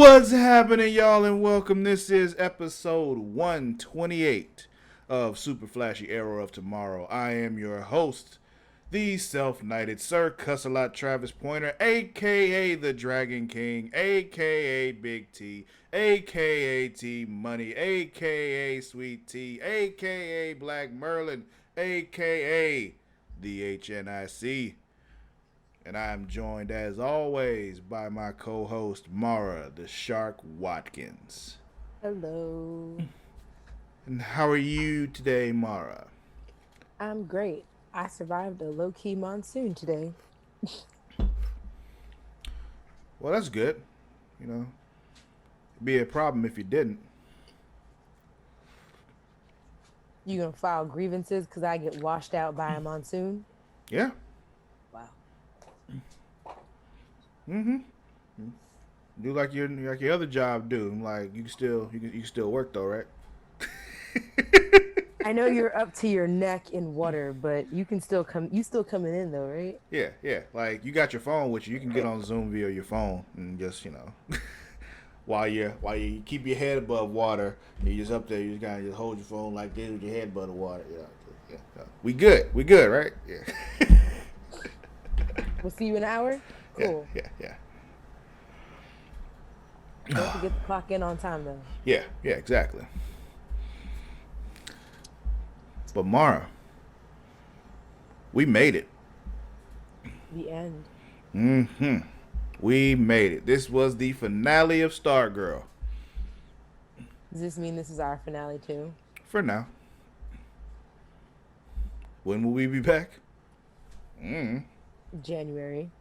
What's happening, y'all, and welcome. This is episode 128 of Super Flashy Arrow of Tomorrow. I am your host, the self-knighted Sir Cussalott Travis Pointer, a.k.a. the Dragon King, a.k.a. Big T, a.k.a. T Money, a.k.a. Sweet T, a.k.a. Black Merlin, a.k.a. the HNIC. And I am joined, as always, by my co-host, Mara, the Shark Watkins. Hello. And how are you today, Mara? I'm great. I survived a low-key monsoon today. Well, that's good. You know, it'd be a problem if you didn't. You gonna file grievances because I get washed out by a monsoon? Yeah. Wow. Mm-hmm. Do like your other job do. Like you can still work though, right? I know you're up to your neck in water, but you can still come. You still coming in though, right? Yeah. Like you got your phone with you. You can get on Zoom via your phone and just while you keep your head above water, you just up there. You just gotta just hold your phone like this with your head above the water. Yeah. We good. We good, right? Yeah. We'll see you in an hour. yeah. Cool. Yeah. Don't forget to clock in on time though. Yeah. Exactly. But Mara, we made it. The end. Mm-hmm. We made it. This was the finale of Stargirl. Does this mean this is our finale too? For now. When will we be back? Mm. January.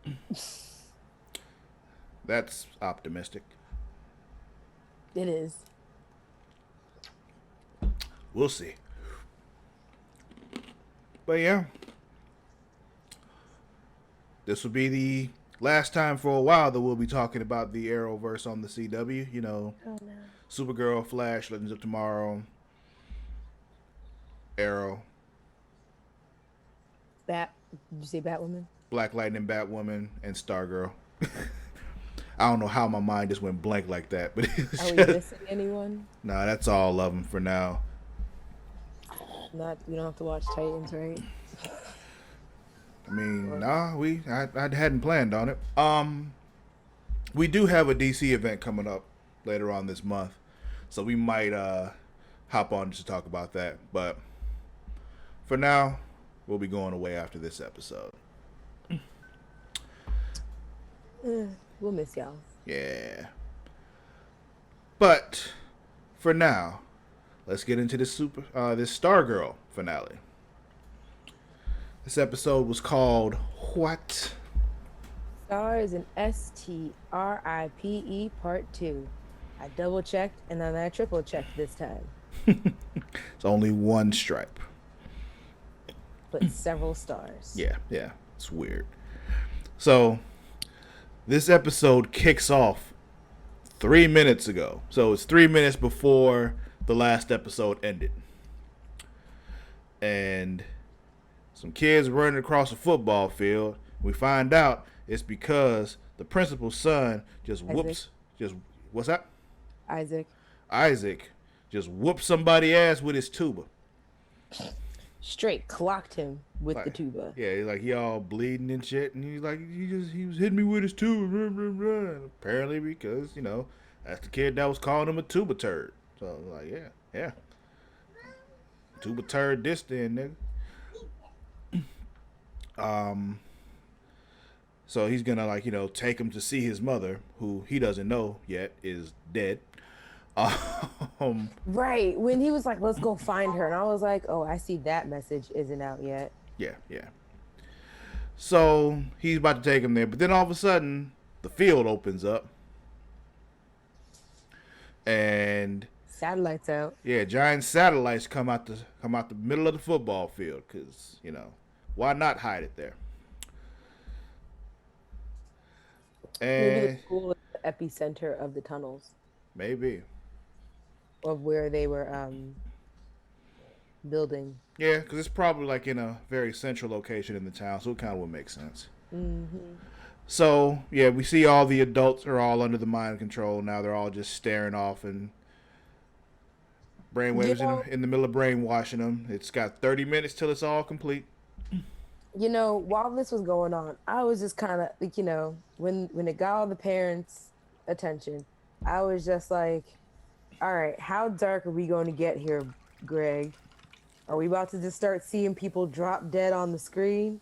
That's optimistic. It is. We'll see. But yeah, this will be the last time for a while that we'll be talking about the Arrowverse on the CW. Oh no. Supergirl, Flash, Legends of Tomorrow, Arrow, Did you say Batwoman? Black Lightning, Batwoman, and Stargirl. I don't know how my mind just went blank like that, but it was Are we just, missing anyone? nah, that's all of them for now. Not. We don't have to watch Titans, right? I mean, Or nah, I hadn't planned on it. We do have a DC event coming up later on this month, so we might hop on just to talk about that. But for now, we'll be going away after this episode. we'll miss y'all. Yeah. But for now, let's get into this Stargirl finale. This episode was called What? Stars in S.T.R.I.P.E. Part 2. I double checked and then I triple checked this time. It's only one stripe. But several stars. Yeah. It's weird. So, this episode kicks off 3 minutes ago. So, it's 3 minutes before the last episode ended. And some kids running across a football field. We find out it's because the principal's son just Isaac. what's that? Isaac. Isaac just whooped somebody ass with his tuba. Straight clocked him with the Like, tuba. yeah, he all bleeding and shit, and he's like, he was hitting me with his tuba. And apparently, because that's the kid that was calling him a tuba turd. So I was like, yeah, tuba turd this then, nigga. So he's gonna take him to see his mother, who he doesn't know yet is dead. Um, Right. When he was like, let's go find her. And I was like, oh, I see that message isn't out yet. yeah. So he's about to take him there, but then all of a sudden the field opens up, and Satellites out. yeah, giant satellites come out the middle of the football field, because why not hide it there? Maybe the And school is the epicenter of the tunnels maybe, of where they were building. yeah, because it's probably like in a very central location in the town, so it kind of would make sense. Mm-hmm. So yeah, we see all the adults are all under the mind control now. They're all just staring off, and You brainwaves know, in the middle of brainwashing them. It's got 30 minutes till it's all complete. while this was going on, I was just kind of like, when it got all the parents' attention, I was just like, all right, how dark are we going to get here, Greg? Are we about to just start seeing people drop dead on the screen?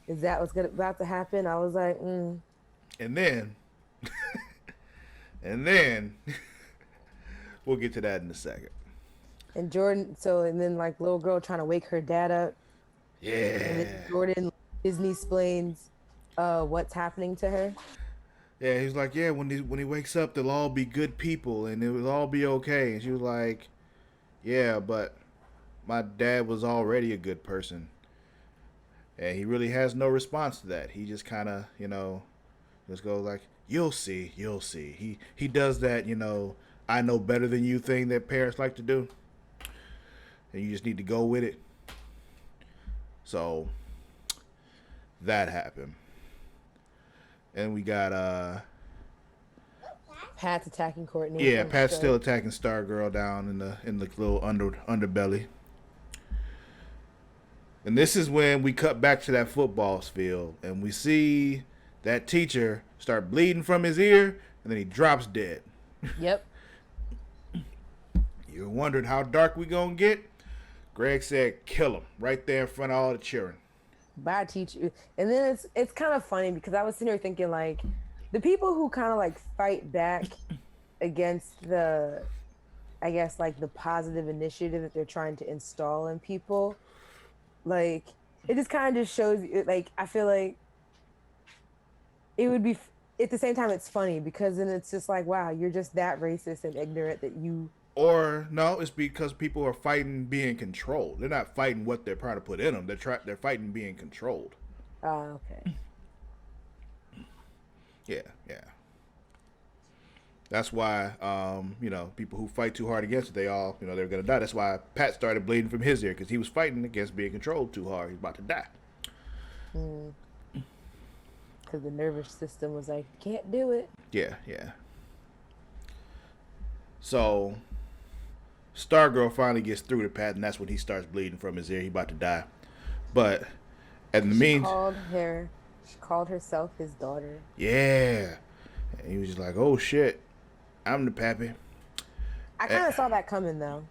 Is that about to happen? I was like, And then, and then, we'll get to that in a second. and Jordan, and then like little girl trying to wake her dad up, and then Yeah. Jordan Disney explains what's happening to her. Yeah, he's like, yeah, when he wakes up, they'll all be good people and it will all be okay. And she was like, yeah, but my dad was already a good person, and he really has no response to that. He just kind of, just goes like, "You'll see, you'll see." He does that, I know better than you thing that parents like to do, and you just need to go with it. So that happened, and we got Pat's attacking Courtney yeah, from Pat's still Stripe. attacking Stargirl down in the little underbelly. And this is when we cut back to that football field and we see that teacher start bleeding from his ear and then he drops dead. Yep. You're wondering how dark we gonna get? Greg said kill him right there in front of all the children. Bad teacher. And then it's kind of funny because I was sitting here thinking like the people who kind of like fight back against the I guess like the positive initiative that they're trying to install in people, like it just kind of just shows you like I feel like it would be at the same time it's funny because then it's just like wow, you're just that racist and ignorant that you Or no, it's because people are fighting being controlled. They're not fighting what they're trying to put in them. They're fighting being controlled. okay. Yeah, yeah. That's why, people who fight too hard against it, they all, they're gonna die. That's why Pat started bleeding from his ear because he was fighting against being controlled too hard. He's about to die. Mm. Because the nervous system was like, can't do it. Yeah, yeah. So Stargirl finally gets through to Pat, and that's when he starts bleeding from his ear. He's about to die. But at the means, She called herself his daughter. yeah. And he was just like, "Oh shit, I'm the pappy." I Eh, kind of saw that coming though.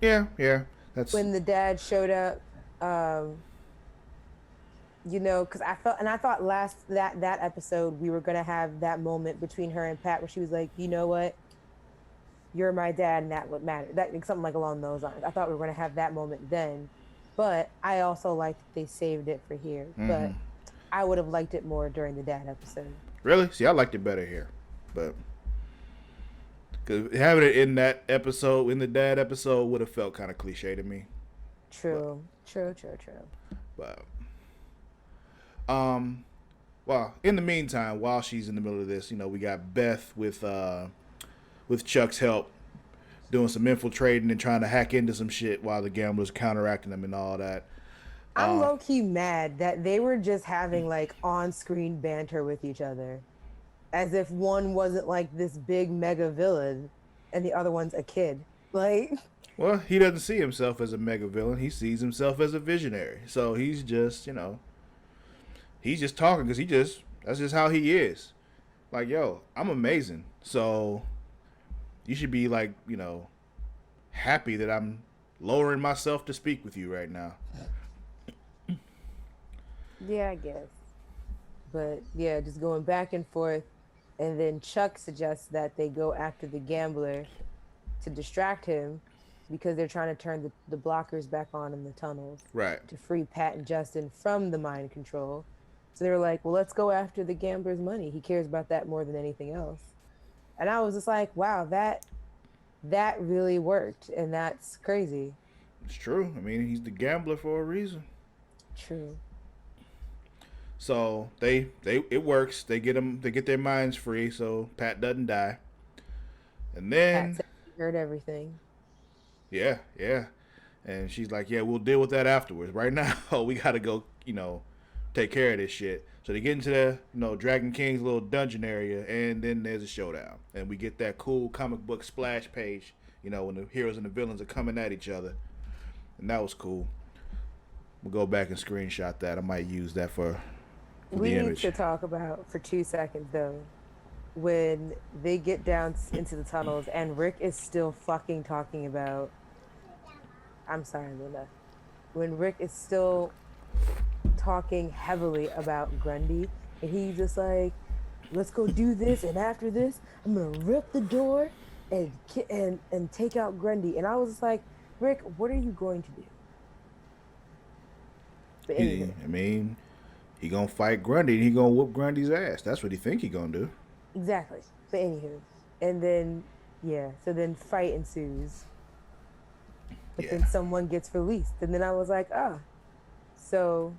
yeah, yeah. That's When the dad showed up, um, because I thought last that episode we were gonna have that moment between her and Pat where she was like, you know what, you're my dad, and that would matter. That like, something like along those lines. I thought we were gonna have that moment then, but I also liked that they saved it for here. But I would have liked it more during the dad episode. really. See, I liked it better here, but because having it in that episode, in the dad episode, would have felt kind of cliche to me. But, True, true, true, true. but um, well, in the meantime, while she's in the middle of this, we got Beth with Chuck's help doing some infiltrating and trying to hack into some shit while the gamblers counteracting them and all that. I'm low key mad that they were just having like on screen banter with each other as if one wasn't like this big mega villain and the other one's a kid. Like, Well, he doesn't see himself as a mega villain. He sees himself as a visionary. So he's just talking because that's just how he is. Like, yo, I'm amazing. So you should be like, happy that I'm lowering myself to speak with you right now. yeah, I guess. But yeah, just going back and forth. And then Chuck suggests that they go after the gambler to distract him because they're trying to turn the blockers back on in the tunnels Right. to free Pat and Justin from the mind control. So they were like, well, let's go after the gambler's money. He cares about that more than anything else. And I was just like, wow, that really worked. And that's crazy. It's true. I mean, he's the gambler for a reason. True. So they it works. They get their minds free so Pat doesn't die. And Pat then said he heard everything. yeah, yeah. And she's like, "Yeah, we'll deal with that afterwards. Right now, we got to go, take care of this shit." So they get into the, Dragon King's little dungeon area, and then there's a showdown. And we get that cool comic book splash page, when the heroes and the villains are coming at each other. And that was cool. We'll go back and screenshot that. I might use that for We the need image. to talk about for 2 seconds though, when they get down into the tunnels and Rick is still fucking talking about. I'm sorry, Linda. When Rick is still talking heavily about Grundy, and he's just like, "Let's go do this, and after this, I'm gonna rip the door and take out Grundy." And I was just like, "Rick, what are you going to do?" But He gonna fight Grundy, and he gonna whoop Grundy's ass. That's what he think he gonna do. exactly. But anywho, and then yeah, so then fight ensues. But then someone gets released, and then I was like, "Ah, so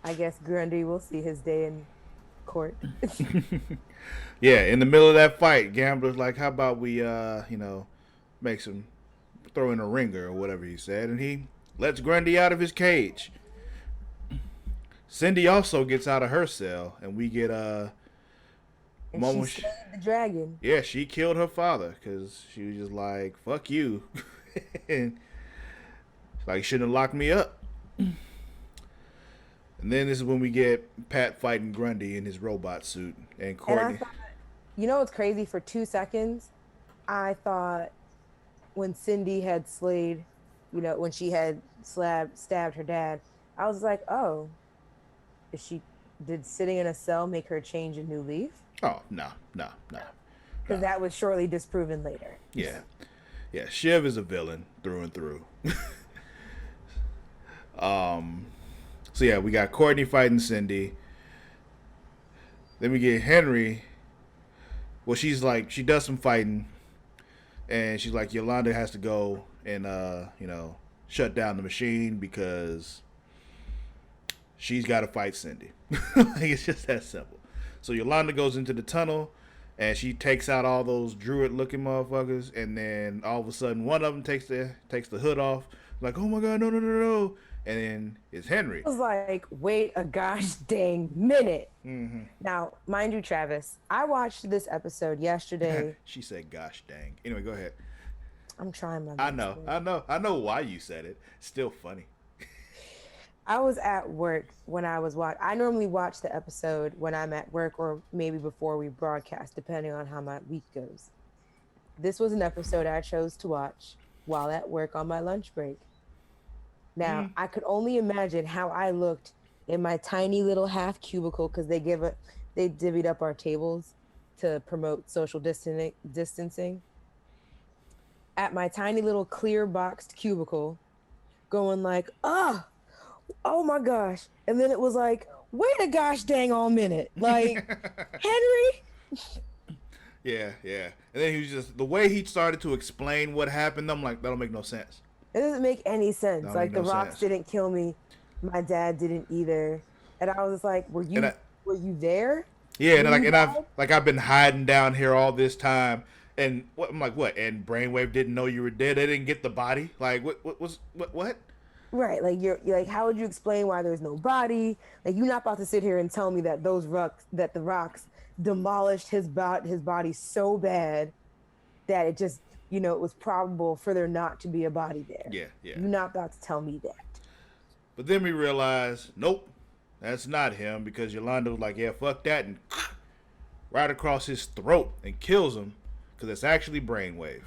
I guess Grundy will see his day in court." Yeah, in the middle of that fight, Gambler's like, "How about we, make some throw in a ringer or whatever he said," and he lets Grundy out of his cage. Cindy also gets out of her cell, and we get And she slayed the dragon. Yeah, she killed her father because she was just like, "Fuck you," and like, shouldn't have locked me up. And then this is when we get Pat fighting Grundy in his robot suit, and Courtney. And I thought, you know what's crazy? For 2 seconds, I thought when Cindy had slayed, when she had stabbed her dad, I was like, "Oh, did sitting in a cell make her change a new leaf?" Oh, no. Because that was shortly disproven later. Yeah. Shiv is a villain through and through. So yeah, we got Courtney fighting Cindy. Then we get Henry. Well, she does some fighting, and she's like, Yolanda has to go and shut down the machine because she's got to fight Cindy. It's just that simple. So Yolanda goes into the tunnel, and she takes out all those druid-looking motherfuckers, and then all of a sudden, one of them takes the hood off, like, "Oh my god, no!" And then it's Henry. I was like, "Wait a gosh dang minute!" Mm-hmm. Now, mind you, Travis, I watched this episode yesterday. She said, "Gosh dang." Anyway, go ahead. I'm trying my best. I know why you said it. Still funny. I was at work when I was watching. I normally watch the episode when I'm at work or maybe before we broadcast, depending on how my week goes. This was an episode I chose to watch while at work on my lunch break. Now, I could only imagine how I looked in my tiny little half cubicle because they divvied up our tables to promote social distancing. At my tiny little clear boxed cubicle, going like, oh my gosh. And then it was like, wait a gosh dang all minute. Like, Henry? Yeah. And then he was just, the way he started to explain what happened, I'm like, that'll make no sense. It doesn't make any sense. That'll like, make no the rocks sense. didn't kill me. My dad didn't either. And I was just like, were you there? Yeah, I've been hiding down here all this time. And I'm like, what? And Brainwave didn't know you were dead. They didn't get the body. Like, what? Right. Like, you're like, how would you explain why there's no body? Like, you're not about to sit here and tell me that the rocks demolished his body so bad that it just, it was probable for there not to be a body there. Yeah. You're not about to tell me that. But then we realized, nope, that's not him, because Yolanda was like, yeah, fuck that, and right across his throat and kills him, because it's actually Brainwave.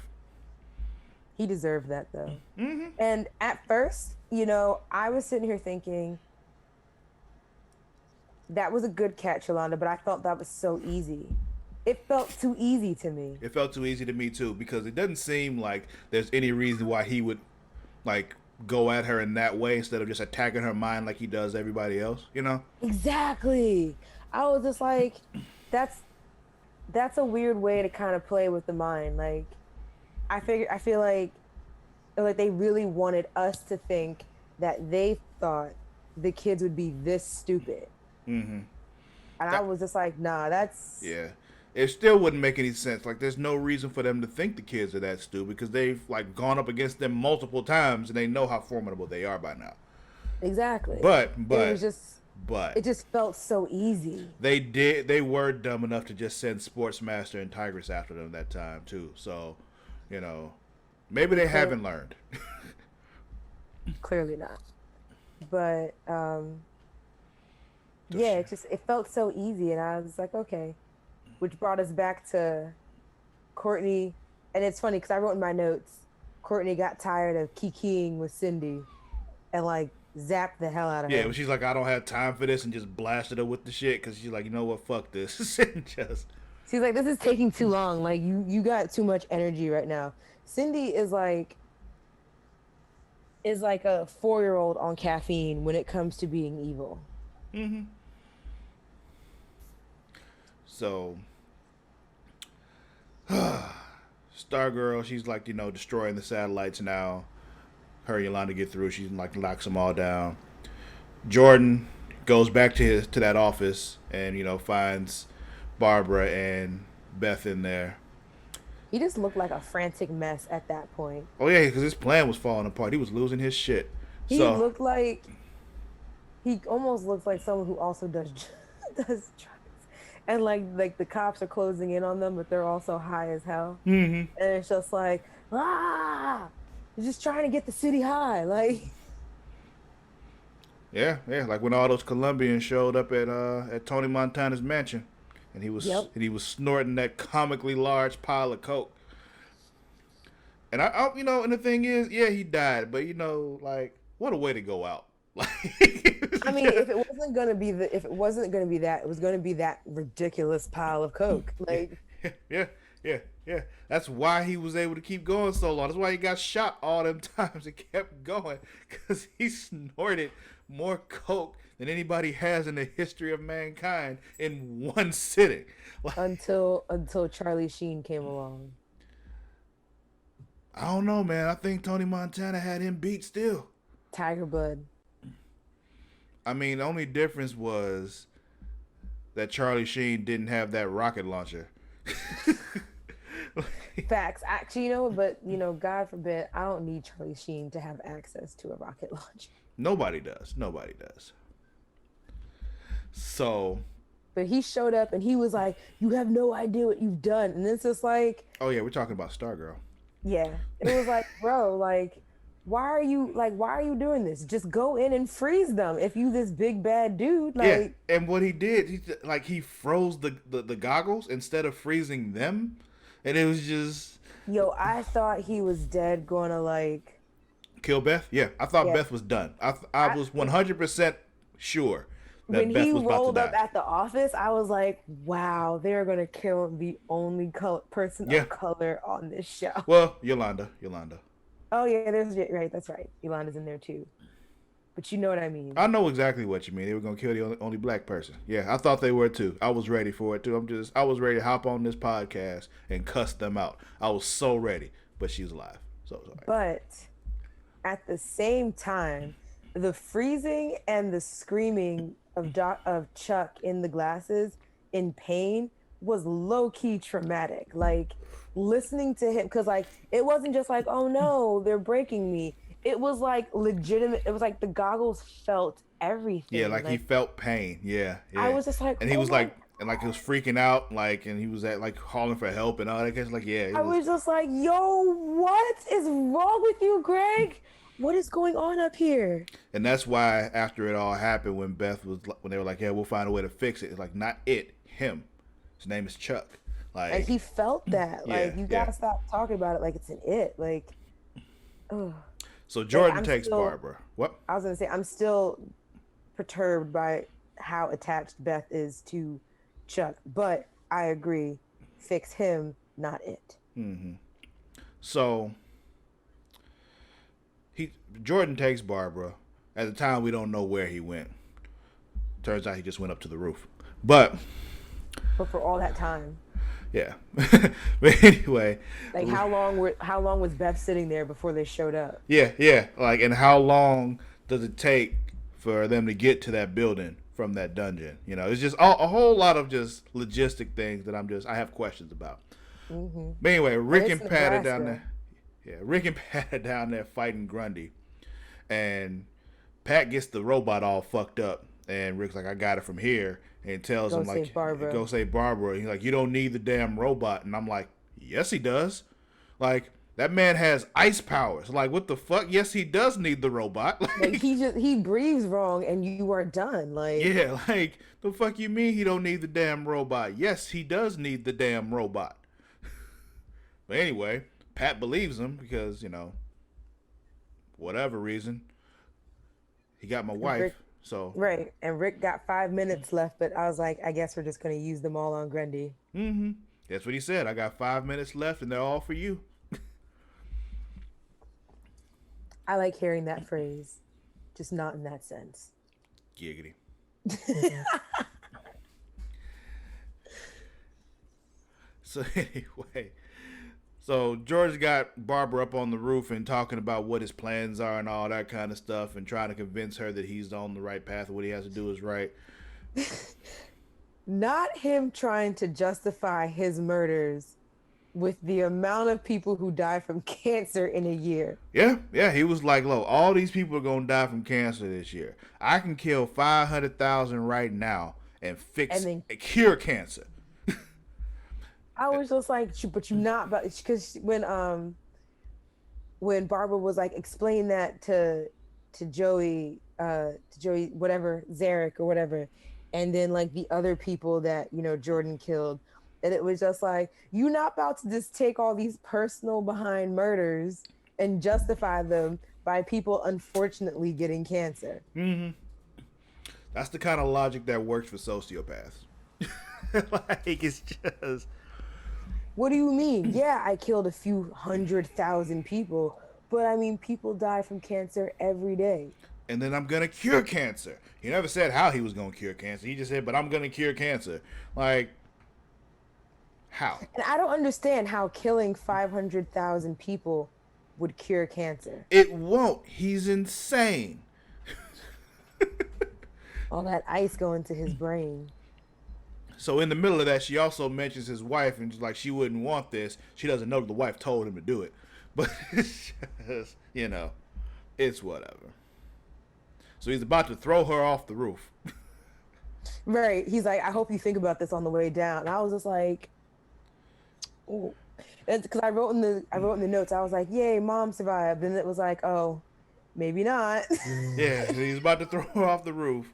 He deserved that, though. Mm-hmm. And at first, I was sitting here thinking, that was a good catch, Yolanda, but I felt that was so easy. It felt too easy to me. It felt too easy to me, too, because it doesn't seem like there's any reason why he would, go at her in that way instead of just attacking her mind like he does everybody else, Exactly. I was just like, that's a weird way to kind of play with the mind. Like, I feel like they really wanted us to think that they thought the kids would be this stupid. Mm-hmm. And I was just like, nah, that's... Yeah. It still wouldn't make any sense. Like, there's no reason for them to think the kids are that stupid, because they've, gone up against them multiple times, and they know how formidable they are by now. Exactly. But it was just... But it just felt so easy. they were dumb enough to just send Sportsmaster and Tigress after them that time too. So, you know, maybe they haven't learned. Clearly not. But yeah, it felt so easy, and I was like, okay. Which brought us back to Courtney, and it's funny because I wrote in my notes, Courtney got tired of kikiing with Cindy, and like zapped the hell out of Yeah, her. when she's like, I don't have time for this, and just blasted her with the shit because she's like, you know what, fuck this, and just She's like, this is taking too long. Like you got too much energy right now. Cindy is like a 4-year-old on caffeine when it comes to being evil. so. Stargirl, she's like, destroying the satellites now. Her and Yolanda get through. She like knocks them all down. Jordan goes back to that office and finds Barbara and Beth in there. He just looked like a frantic mess at that point. Oh yeah, because his plan was falling apart. He was losing his shit. He So looked like he almost looks like someone who also does does drugs, and like the cops are closing in on them, but they're also high as hell, and it's just like you're just trying to get the city high, like. yeah, like when all those Colombians showed up at Tony Montana's mansion, and Yep. he was snorting that comically large pile of coke. And and the thing is, yeah, he died, but like, what a way to go out. Like, I mean, if it wasn't gonna be if it wasn't gonna be that, it was gonna be that ridiculous pile of coke. Like, yeah, yeah. That's why he was able to keep going so long. That's why he got shot all them times and kept going, because he snorted more coke than anybody has in the history of mankind in one sitting. Like, until Charlie Sheen came along. I don't know, man. I think Tony Montana had him beat still. Tiger Blood. I mean, the only difference was that Charlie Sheen didn't have that rocket launcher. Facts. Actually, but God forbid, I don't need Charlie Sheen to have access to a rocket launcher. Nobody does. Nobody does. So. But he showed up and he was like, "You have no idea what you've done," and it's just like, oh yeah, we're talking about Stargirl. Yeah, it was like, bro, like, why are you doing this? Just go in and freeze them if you this big bad dude. Like, yeah, and what he did, he froze the goggles instead of freezing them, and it was just. Yo, I thought he was dead, going to like kill Beth. Yeah, I thought Beth was done. I was 100% sure that when Beth he was about rolled to up die. at the office. I was like, wow, they're gonna kill the only person of color on this show. Well, Yolanda. Oh yeah, right. That's right. Yolanda's in there too. But you know what I mean. I know exactly what you mean. They were gonna kill the only black person. Yeah, I thought they were too. I was ready for it too. I was ready to hop on this podcast and cuss them out. I was so ready. But she's alive. So sorry. But at the same time, the freezing and the screaming of Chuck in the glasses in pain was low-key traumatic. Like, listening to him, because like it wasn't just like, oh no, they're breaking me. It was like legitimate. It was like the goggles felt everything. Yeah, like he felt pain. Yeah. I was just like, and he was like, and like he was freaking out, like, and he was like calling for help and all that kind of, like, yeah. I was just like, yo, what is wrong with you, Greg? What is going on up here? And that's why after it all happened, when they were like, yeah, we'll find a way to fix it. It's like, not him. His name is Chuck. Like he felt that. Like, you gotta stop talking about it like it's an it. Like, ugh. So Jordan takes Barbara. What? I was gonna say, I'm still perturbed by how attached Beth is to Chuck, but I agree, fix him, not it. Mm-hmm. So Jordan takes Barbara. At the time, we don't know where he went. Turns out he just went up to the roof. But for all that time. Yeah. But anyway, like how long was Beth sitting there before they showed up? Yeah. Like, and how long does it take for them to get to that building from that dungeon? It's just a whole lot of just logistic things that I have questions about. Mm-hmm. But anyway, Rick and Pat are down there. Yeah, Rick and Pat are down there fighting Grundy, and Pat gets the robot all fucked up, And Rick's like, I got it from here. And tells Go him, save like, Barbara. go save Barbara. And he's like, you don't need the damn robot. And I'm like, yes, he does. Like, that man has ice powers. Like, what the fuck? Yes, he does need the robot. Like Like, he breathes wrong and you are done. Like yeah, like, the fuck you mean he don't need the damn robot? Yes, he does need the damn robot. But anyway, Pat believes him because, whatever reason, he got my Rick, wife. So, right. And Rick got 5 minutes left, but I was like, I guess we're just gonna use them all on Grundy. that's what he said. I got 5 minutes left and they're all for you. I like hearing that phrase, just not in that sense. Giggity. So anyway, so George got Barbara up on the roof and talking about what his plans are and all that kind of stuff and trying to convince her that he's on the right path and what he has to do is right. Not him trying to justify his murders with the amount of people who die from cancer in a year. Yeah, he was like, look, all these people are going to die from cancer this year. I can kill 500,000 right now and cure cancer. I was just like, but you not, but because when Barbara was like explain that to Joey, whatever, Zarek or whatever, and then like the other people that Jordan killed, and it was just like, you not about to just take all these personal behind murders and justify them by people unfortunately getting cancer. That's the kind of logic that works for sociopaths. Like, it's just, What do you mean? Yeah, I killed a few 100,000 people, but I mean, people die from cancer every day. and then I'm going to cure cancer. He never said how he was going to cure cancer. He just said, but I'm going to cure cancer. Like, how? And I don't understand how killing 500,000 people would cure cancer. It won't. He's insane. All that ice going to his brain. So in the middle of that, she also mentions his wife, and like she wouldn't want this. She doesn't know that the wife told him to do it, but it's just, it's whatever. So he's about to throw her off the roof. Right. He's like, I hope you think about this on the way down. And I was just like, oh, because I wrote in the notes. I was like, yay, mom survived. And it was like, oh, maybe not. Yeah, so he's about to throw her off the roof,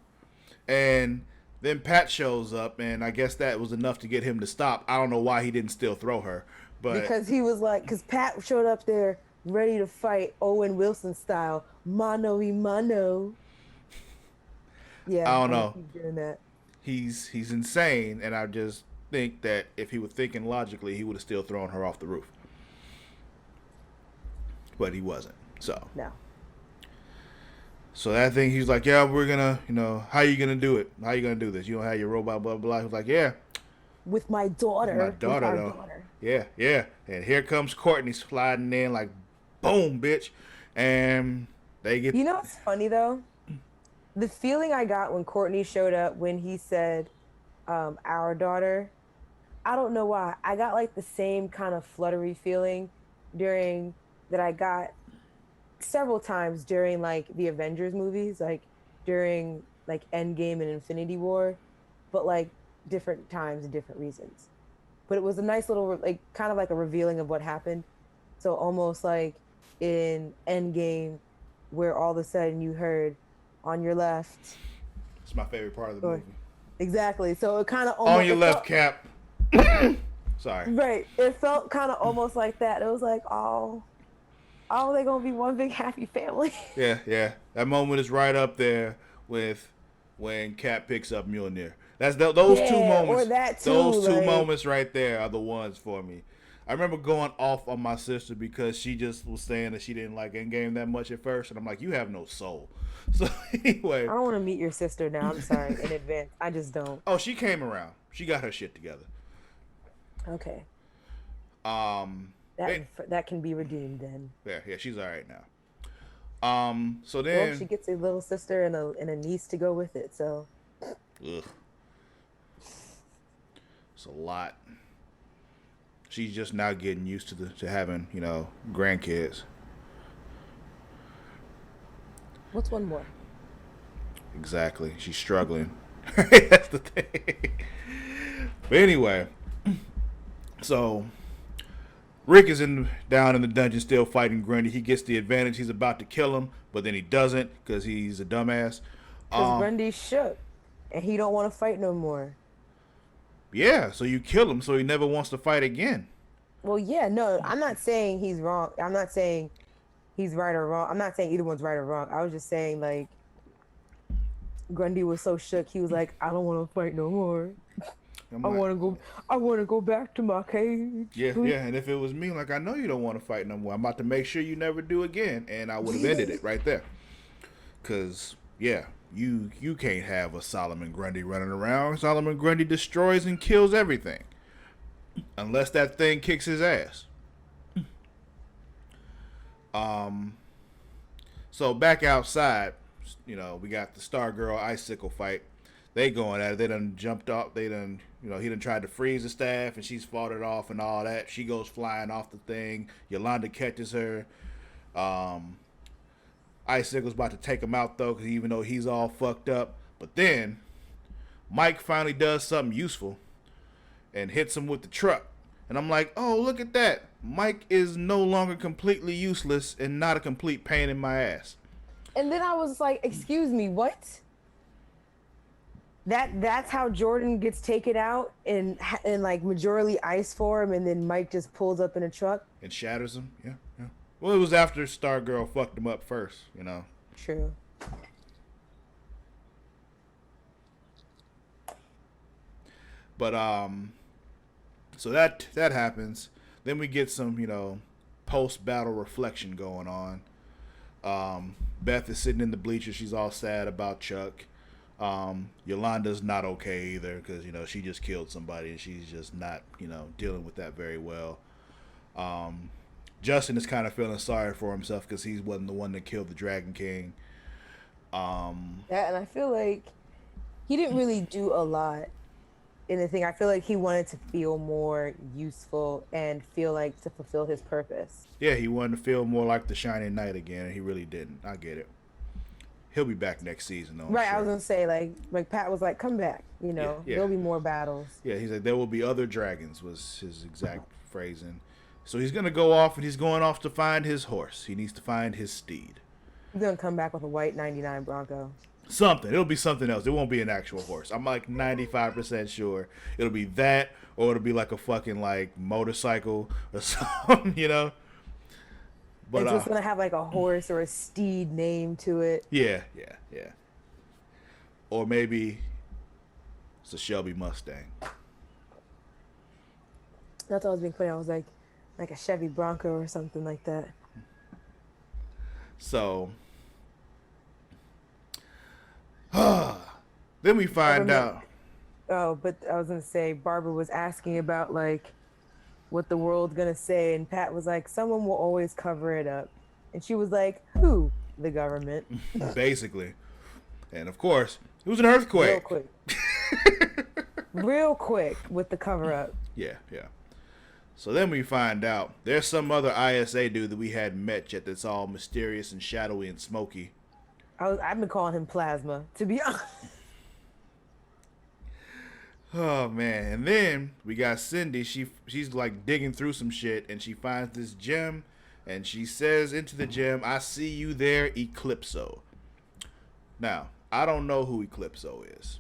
and then Pat shows up, and I guess that was enough to get him to stop. I don't know why he didn't still throw her, but because he was like, because Pat showed up there ready to fight Owen Wilson style, mano y mano. Yeah, I don't know. Keep doing that. He's insane, and I just think that if he was thinking logically, he would have still thrown her off the roof, but he wasn't. So no. So that thing, he's like, yeah, we're gonna, how you gonna do it? How you gonna do this? You don't have your robot, blah, blah, blah. He was like, yeah. With my daughter. My daughter, with though. Daughter. Yeah. And here comes Courtney sliding in like, boom, bitch. And they get... You know what's funny, though? The feeling I got when Courtney showed up, when he said, our daughter, I don't know why. I got like the same kind of fluttery feeling that I got several times during like the Avengers movies, like during like Endgame and Infinity War, but like different times and different reasons. But it was a nice little, like, kind of like a revealing of what happened. So almost like in Endgame, where all of a sudden you heard on your left. It's my favorite part of the movie. Exactly. So it kind of almost on your left, Cap. Sorry. Right. It felt kind of almost like that. It was like, oh, they're gonna be one big happy family. Yeah. That moment is right up there with when Cap picks up Mjolnir. That's those two moments. Or that too, those two moments right there are the ones for me. I remember going off on my sister because she just was saying that she didn't like Endgame that much at first, and I'm like, you have no soul. So anyway, I don't want to meet your sister now. I'm sorry in advance. I just don't. Oh, she came around. She got her shit together. Okay. That can be redeemed then. Yeah, she's all right now. So then, well, she gets a little sister and a niece to go with it. So. Ugh. It's a lot. She's just now getting used to having, grandkids. What's one more? Exactly. She's struggling. That's the thing. But anyway, so Rick is down in the dungeon still fighting Grundy. He gets the advantage. He's about to kill him, but then he doesn't because he's a dumbass. Because Grundy's shook, and he don't want to fight no more. Yeah, so you kill him, so he never wants to fight again. Well, yeah, no, I'm not saying he's wrong. I'm not saying he's right or wrong. I'm not saying either one's right or wrong. I was just saying, like, Grundy was so shook. He was like, I don't want to fight no more. I want to go. I want to go back to my cage. Yeah, yeah. And if it was me, like, I know you don't want to fight no more. I'm about to make sure you never do again, and I would have ended it right there. Cause yeah, you can't have a Solomon Grundy running around. Solomon Grundy destroys and kills everything, unless that thing kicks his ass. So back outside, we got the Stargirl Icicle fight. They going at it. They done jumped off. They done, he done tried to freeze the staff, and she's fought it off and all that. She goes flying off the thing. Yolanda catches her. Icicle's about to take him out, though, because even though he's all fucked up. But then, Mike finally does something useful and hits him with the truck. And I'm like, oh, look at that. Mike is no longer completely useless and not a complete pain in my ass. And then I was like, excuse me, what? That's how Jordan gets taken out in like majorly ice form, and then Mike just pulls up in a truck and shatters him. Yeah, yeah. Well, it was after Stargirl fucked him up first, True. But so that happens. Then we get some post battle reflection going on. Beth is sitting in the bleachers. She's all sad about Chuck. Yolanda's not okay either because she just killed somebody and she's just not dealing with that very well. Justin is kind of feeling sorry for himself because he wasn't the one that killed the Dragon King. Yeah, and I feel like he didn't really do a lot in the thing. I feel like he wanted to feel more useful and feel like to fulfill his purpose. Yeah, he wanted to feel more like the Shining Knight again, and he really didn't. I get it. He'll be back next season, though. Right, sure. I was gonna say like Pat was like, come back, Yeah. There'll be more battles. Yeah, he's like, there will be other dragons was his exact phrasing. So he's gonna go off, and he's going off to find his horse. He needs to find his steed. He's gonna come back with a white '99 Bronco. Something. It'll be something else. It won't be an actual horse. I'm like 95% sure it'll be that, or it'll be like a fucking like motorcycle or something, But it's just gonna have like a horse or a steed name to it. Yeah. Or maybe it's a Shelby Mustang. I thought I was being funny. I was like a Chevy Bronco or something like that. So then we find out. Oh, but I was gonna say Barbara was asking about like what the world's gonna say, and Pat was like, someone will always cover it up, and she was like, who? The government. Basically. And of course it was an earthquake. Real quick with the cover up. Yeah. So then we find out there's some other ISA dude that we hadn't met yet that's all mysterious and shadowy and smoky. I've been calling him Plasma, to be honest. Oh man. And then we got Cindy. She's like digging through some shit and she finds this gem and she says into the gem, I see you there, Eclipso. Now, I don't know who Eclipso is.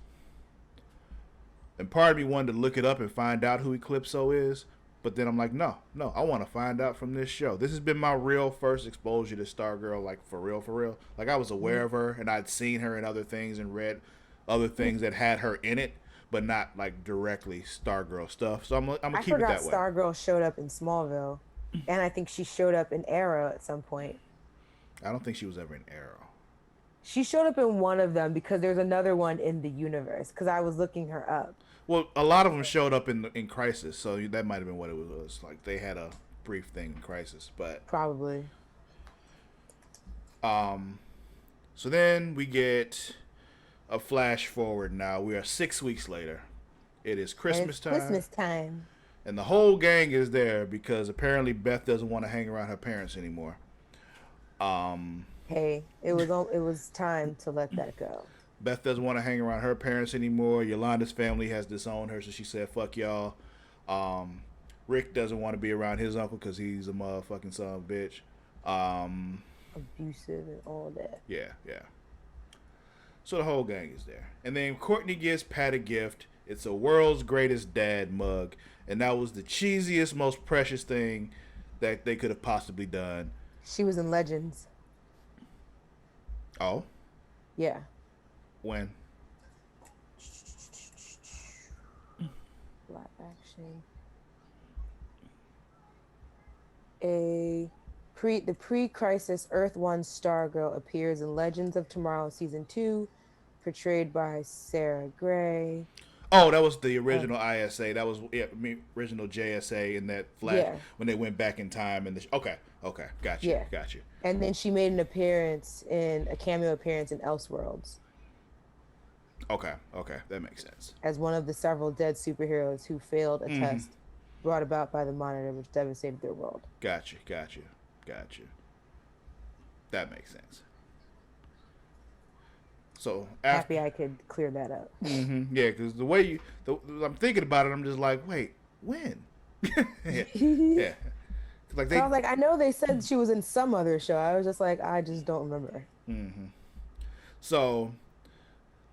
And part of me wanted to look it up and find out who Eclipso is. But then I'm like, no, I want to find out from this show. This has been my real first exposure to Stargirl, like for real. Like I was aware of her and I'd seen her in other things and read other things that had her in it, but not like directly Stargirl stuff. So I'm gonna keep it that way. I forgot Stargirl showed up in Smallville, and I think she showed up in Arrow at some point. I don't think she was ever in Arrow. She showed up in one of them because there's another one in the universe. Because I was looking her up. Well, a lot of them showed up in Crisis, so that might have been what it was. Like they had a brief thing in Crisis, but probably. So then we get a flash forward. Now we are 6 weeks later. It is Christmas time. Christmas time. And the whole gang is there because apparently Beth doesn't want to hang around her parents anymore. Hey, it was time to let that go. Beth doesn't want to hang around her parents anymore. Yolanda's family has disowned her, so she said, "Fuck y'all." Rick doesn't want to be around his uncle because he's a motherfucking son of a bitch. Abusive and all that. Yeah, yeah. So the whole gang is there. And then Courtney gives Pat a gift. It's a world's greatest dad mug. And that was the cheesiest, most precious thing that they could have possibly done. She was in Legends. Oh? Yeah. When? Live action. The pre-crisis Earth 1 Stargirl appears in Legends of Tomorrow Season 2, portrayed by Sarah Gray. Oh, that was the original ISA. That was original JSA in that flash when they went back in time. And okay, gotcha, yeah. Gotcha. And then she made a cameo appearance in Elseworlds. Okay, that makes sense. As one of the several dead superheroes who failed a test brought about by the Monitor, which devastated their world. Gotcha. That makes sense. So happy I could clear that up. Yeah, because the way I'm thinking about it, I'm just like, wait, when? yeah. Like I was like, I know they said she was in some other show. I was just like, I just don't remember. So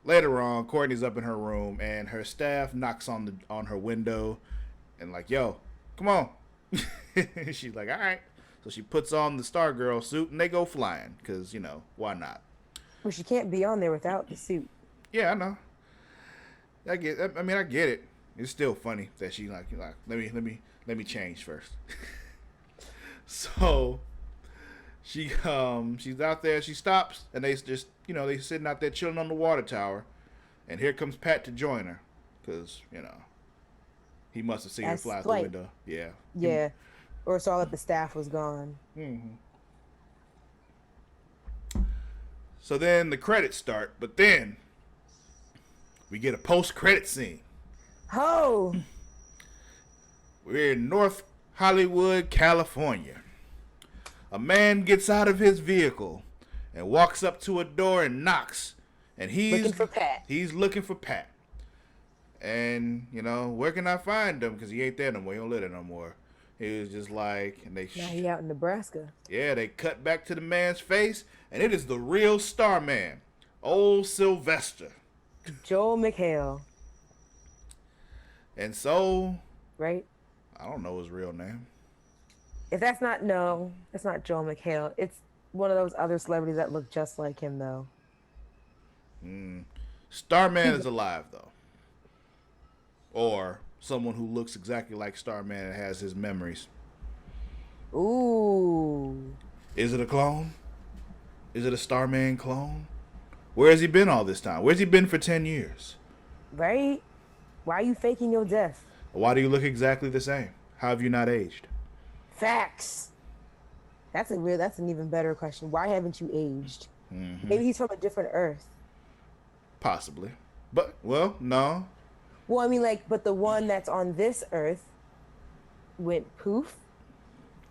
later on, Courtney's up in her room, and her staff knocks on her window, and like, yo, come on. She's like, all right. So she puts on the Stargirl suit, and they go flying, because, why not? Well, she can't be on there without the suit. Yeah, I know. I get it. It's still funny that she like let me change first. So she's out there. She stops, and they just they sitting out there chilling on the water tower, and here comes Pat to join her, because he must have seen her fly out the window. Yeah. Yeah, or saw that the staff was gone. So then the credits start, but then we get a post-credit scene. Oh! We're in North Hollywood, California. A man gets out of his vehicle and walks up to a door and knocks. And he's looking for Pat. He's looking for Pat. And, where can I find him? Because he ain't there no more. He don't live there no more. He was just like... Now he out in Nebraska. Yeah, they cut back to the man's face, and it is the real Starman, old Sylvester. Joel McHale. And so... Right? I don't know his real name. If that's not... No, it's not Joel McHale. It's one of those other celebrities that look just like him, though. Starman is alive, though. Or... someone who looks exactly like Starman and has his memories. Ooh. Is it a clone? Is it a Starman clone? Where has he been all this time? Where's he been for 10 years? Right? Why are you faking your death? Why do you look exactly the same? How have you not aged? Facts. That's an even better question. Why haven't you aged? Maybe he's from a different Earth. Possibly. But, well, no. Well, I mean, but the one that's on this Earth went poof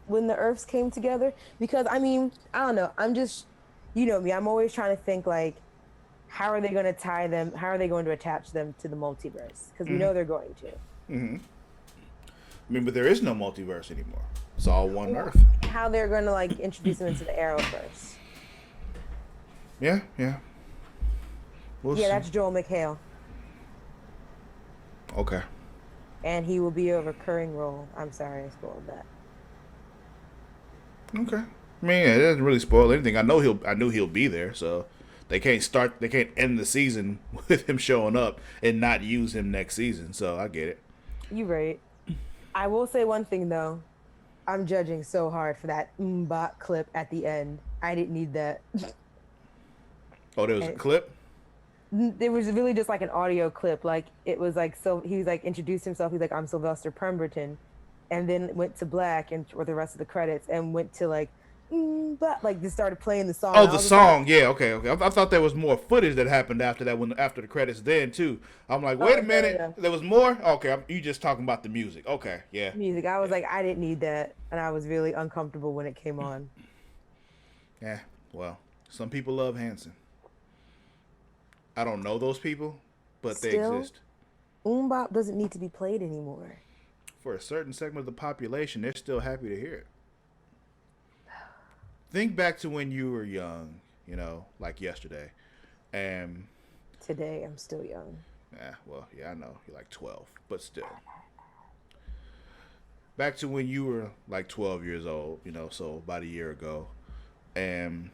when the Earths came together. Because, I mean, I don't know. I'm just, me, I'm always trying to think, how are they going to tie them? How are they going to attach them to the multiverse? Because we know they're going to. I mean, but there is no multiverse anymore. It's all one Earth. How they're going to, introduce them into the Arrowverse. Yeah. We'll see. That's Joel McHale. Okay. And he will be a recurring role. I'm sorry I spoiled that. Okay. I mean, it doesn't really spoil anything. I knew he'll be there, so they can't end the season with him showing up and not use him next season. So I get it. You're right. I will say one thing though. I'm judging so hard for that bot clip at the end. I didn't need that. Oh, there was a clip? There was really just an audio clip. It was so he was introduced himself. He's like, I'm Sylvester Pemberton, and then went to black and for the rest of the credits and went to but just started playing the song. Oh, the song. Yeah. Okay. I thought there was more footage that happened after that after the credits then too. I'm like, wait a minute, no. There was more. Okay, you just talking about the music. Okay, yeah. Music. I was I didn't need that, and I was really uncomfortable when it came on. Yeah. Well, some people love Hanson. I don't know those people, but they Still, exist. Bop doesn't need to be played anymore. For a certain segment of the population, they're still happy to hear it. Think back to when you were young, like yesterday. And, Today, I'm still young. well, yeah, I know. You're like 12, but still. Back to when you were like 12 years old, so about a year ago. And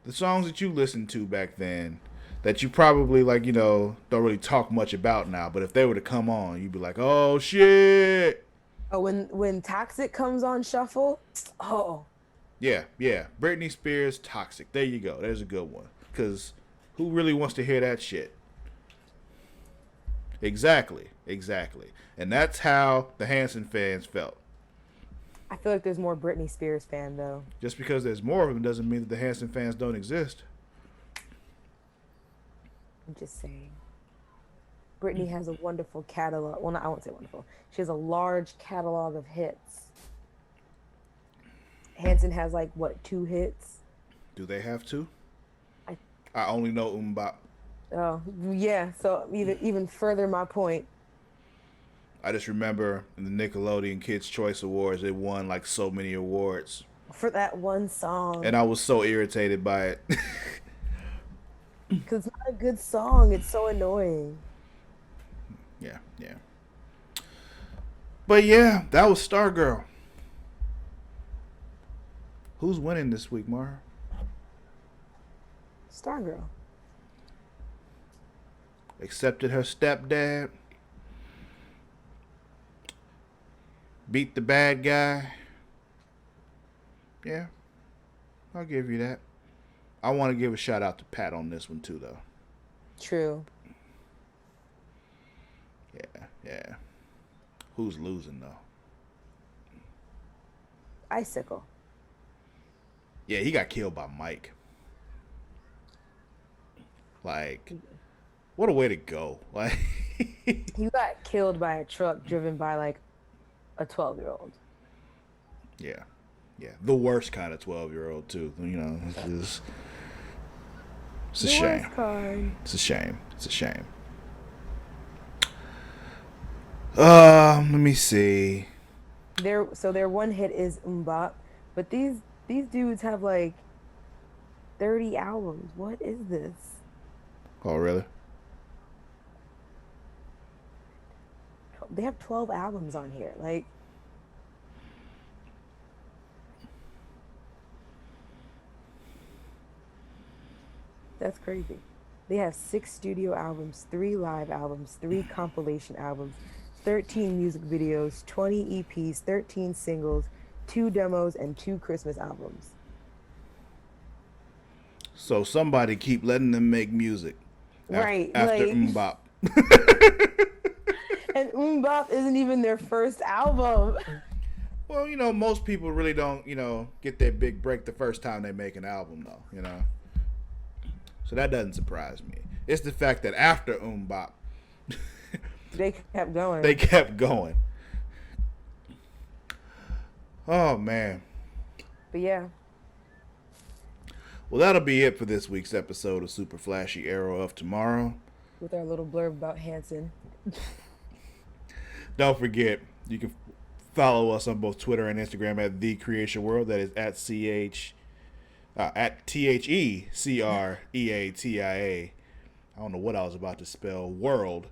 the songs that you listened to back then that you probably like, don't really talk much about now, but if they were to come on, you'd be like, "Oh shit." Oh, when Toxic comes on shuffle, oh, Yeah, yeah. Britney Spears Toxic. There you go. There's a good one. Cuz who really wants to hear that shit? Exactly. Exactly. And that's how the Hanson fans felt. I feel like there's more Britney Spears fan though. Just because there's more of them doesn't mean that the Hanson fans don't exist. I'm just saying. Britney has a wonderful catalog. Well, not, I won't say wonderful. She has a large catalog of hits. Hanson has like what, 2 hits? Do they have to? I I only know Umbop. Oh yeah. So even further my point. I just remember in the Nickelodeon Kids Choice Awards, they won like so many awards. For that one And song. I was so irritated by it. Because it's not a good song. It's so annoying. Yeah, yeah. But yeah, that was Stargirl. Who's winning this week, Mara? Stargirl. Accepted her stepdad. Beat the bad guy. Yeah, I'll give you that. I want to give a shout out to Pat on this one too, though. True. Yeah, yeah. Who's losing though? Icicle. Yeah, he got killed by Mike. Like, what a way to go! Like, He got killed by a truck driven by like a 12-year-old. yeah, yeah, the worst kind of 12-year-old too. It's a The shame. worst kind. It's a shame. It's a shame. Let me see. Their one hit is Mbop, but these dudes have like 30 albums. What is this? Oh, really? They have 12 albums on here. Like, that's crazy. They have 6 studio albums, 3 live albums, 3 compilation albums, 13 music videos, 20 EPs, 13 singles, 2 demos, and 2 Christmas albums. So somebody keep letting them make music Right, after like, Mbop. and Mbop isn't even their first album. Well, most people really don't, get their big break the first time they make an album, though. So that doesn't surprise me. It's the fact that after Mbop, They kept going. they kept going. Oh man. But yeah, Well, that'll be it for this week's episode of Super Flashy Arrow of Tomorrow. with our little blurb about Hanson. Don't forget, you can follow us on both Twitter and Instagram at The Creation World. That is at THECREATIA. I don't know what I was about to spell. World.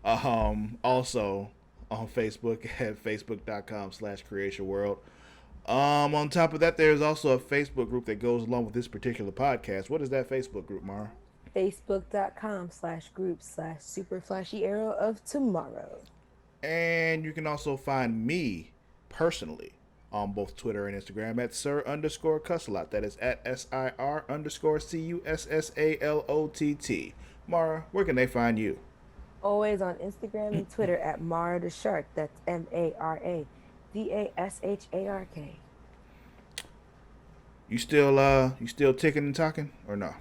Also on Facebook at facebook.com/Creation World. On top of that, there's also a Facebook group that goes along with this particular podcast. What is that Facebook group, Mara? Facebook.com/group/super flashy arrow of tomorrow. And you can also find me personally on both Twitter and Instagram at Sir_Cussalott. That is at SIR_CUSSALOTT. Mara, where can they find you? Always on Instagram and Twitter at Mara the Shark. That's MARADASHARK. You still ticking and talking or no?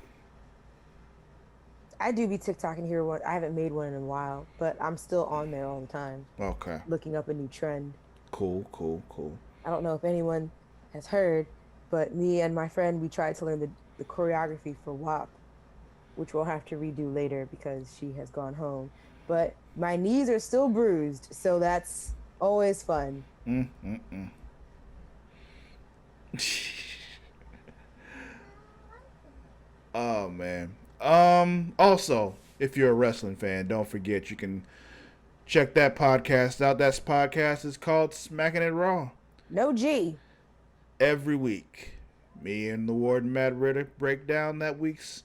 I do be TikToking here. What I haven't made one in a while, but I'm still on there all the time, Okay. looking up a new trend. Cool, cool, cool. I don't know if anyone has heard, but me and my friend we tried to learn the choreography for WAP. which we'll have to redo later because she has gone home. But my knees are still bruised, so that's always fun. Mm-mm-mm. Oh man. Also, if you're a wrestling fan, don't forget you can check that podcast out. That podcast is called Smacking It Raw. No G. Every week, me and the Warden Matt Ritter break down that week's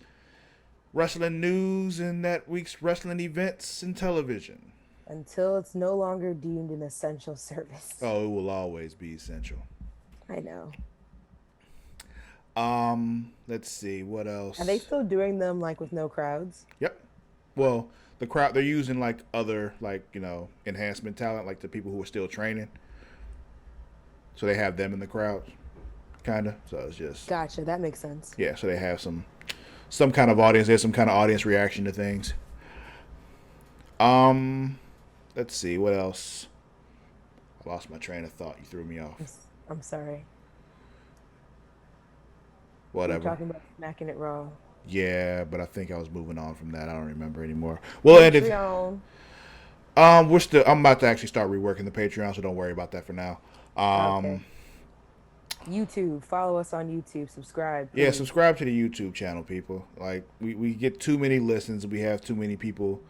wrestling news and that week's wrestling events and television. Until it's no longer deemed an essential service. Oh, it will always be essential. I know. Let's see what else. Are they still doing them like with no crowds? Yep. Well, the crowd they're using like other like enhancement talent, like the people who are still training. So they have them in the crowd, kind of. So it's just Gotcha. That makes sense. yeah. So they have some kind of audience. There's some kind of audience reaction to things. Let's see what else. I lost my train of thought. You threw me off. I'm sorry. Whatever. We're talking about smacking it raw. Yeah, but I think I was moving on from that. I don't remember anymore. Well, and if we're still, I'm about to actually start reworking the Patreon, so don't worry about that for now. Okay. YouTube, follow us on YouTube, subscribe. Please. Yeah, subscribe to the YouTube channel, people. Like we get too many listens, we have too many people,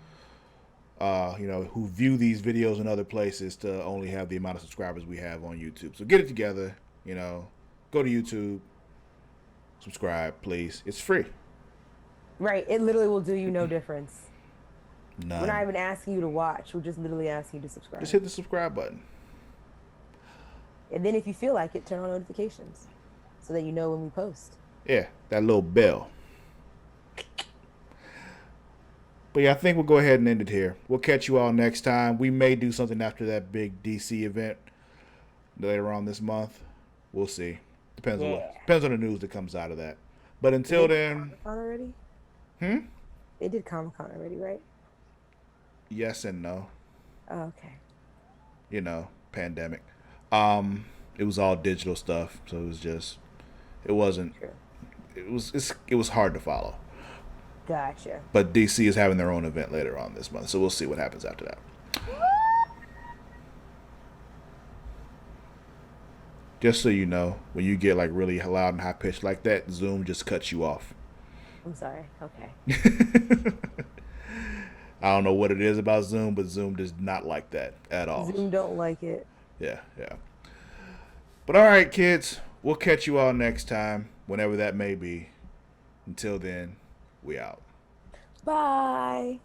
who view these videos in other places to only have the amount of subscribers we have on YouTube. So get it together, go to YouTube, subscribe, please. It's free. Right, it literally will do you no difference. None. We're not even asking you to watch. We're just literally asking you to subscribe. Just hit the subscribe button. And then if you feel like it, turn on notifications so that you know when we post. Yeah, that little bell. But yeah, I think we'll go ahead and end it here. We'll catch you all next time. We may do something after that big DC event later on this month. We'll see. Depends on the news that comes out of that. But until then, Comic-Con already? They did Comic-Con already, right? Yes and no. Oh, okay. Pandemic. It was all digital stuff, so it wasn't. True. It was hard to follow. Gotcha. But DC is having their own event later on this month, so we'll see what happens after that. Just so you know, when you get like really loud and high pitched like that, Zoom just cuts you off. I'm sorry. Okay. I don't know what it is about Zoom, but Zoom does not like that at all. Zoom don't like it. Yeah. But all right, kids, we'll catch you all next time, whenever that may be. Until then, we out. Bye.